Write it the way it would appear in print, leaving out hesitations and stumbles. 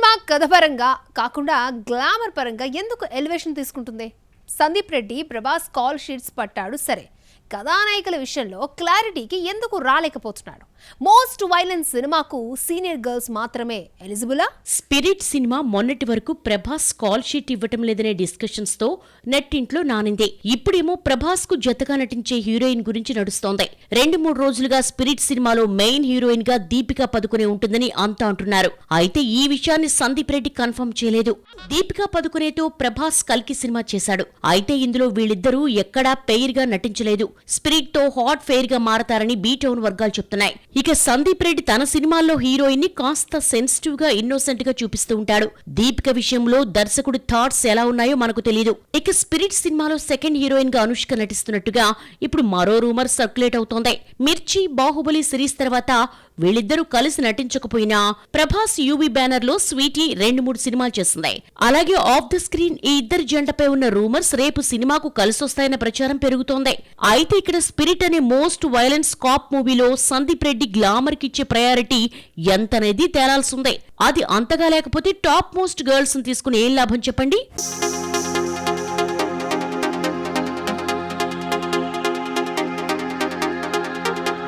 Cinema కథ పరంగా కాకుండా గ్లామర్ పరంగా ఎందుకు ఎలివేషన్ తీసుకుంటుంది? సందీప్ రెడ్డి ప్రభాస్ కాల్ షీట్స్ పట్టాడు సరే, కథానాయికల విషయంలో క్లారిటీకి ఎందుకు రాలేకపోతున్నాడు? మోస్ట్ వైలెంట్ సినిమాకు సీనియర్ గర్ల్స్ మాత్రమే ఎలిజిబులా? స్పిరిట్ సినిమా మొన్నటి వరకు ప్రభాస్ కాల్ షీట్ ఇవ్వటం లేదనే డిస్కషన్స్ తో నెట్టింట్లో నానింది. ఇప్పుడేమో ప్రభాస్ కు జతగా నటించే హీరోయిన్ గురించి నడుస్తోంది. 2-3 రోజులుగా స్పిరిట్ సినిమాలో మెయిన్ హీరోయిన్ గా దీపికా పదుకునే ఉంటుందని అంతా అంటున్నారు. అయితే ఈ విషయాన్ని సందీప్ రెడ్డి కన్ఫర్మ్ చేయలేదు. దీపికా పదుకునేతో ప్రభాస్ కల్కి సినిమా చేశాడు. అయితే ఇందులో వీళ్ళిద్దరూ ఎక్కడా పెయిర్ గా నటించలేదు. స్పిరిట్ తో హాట్ ఫెయిర్ గా మారతారని బీటౌన్ వర్గాలు చెప్తున్నాయి. ఇక సందీప్ రెడ్డి తన సినిమాల్లో హీరోయిన్ ని కాస్త సెన్సిటివ్ గా ఇన్నోసెంట్ గా చూపిస్తూ ఉంటాడు. దీపిక విషయంలో దర్శకుడి థాట్స్ ఎలా ఉన్నాయో మనకు తెలియదు. ఇక స్పిరిట్ సినిమాలో సెకండ్ హీరోయిన్ గా అనుష్క నటిస్తున్నట్టుగా ఇప్పుడు మరో రూమర్ సర్క్యులేట్ అవుతోంది. మిర్చి, బాహుబలి సిరీస్ తర్వాత వీళ్ళిద్దరూ కలిసి నటించకపోయినా ప్రభాస్ యూవీ బ్యానర్ లో స్వీటీ 2-3 సినిమాలు చేస్తుంది. అలాగే ఆఫ్ ద స్క్రీన్ ఈ ఇద్దరి జంటపై ఉన్న రూమర్స్ రేపు సినిమాకు కలిసొస్తాయన్న ప్రచారం పెరుగుతోంది. అయితే ఇక్కడ స్పిరిట్ అనే మోస్ట్ వైలెన్స్ కాప్ మూవీలో సందీప్ రెడ్డి గ్లామర్ కిచ్చే ప్రయారిటీ ఎంతనేది తేలాల్సిందే. అది అంతగా లేకపోతే టాప్ మోస్ట్ గర్ల్స్ ని తీసుకుని ఏం లాభం చెప్పండి?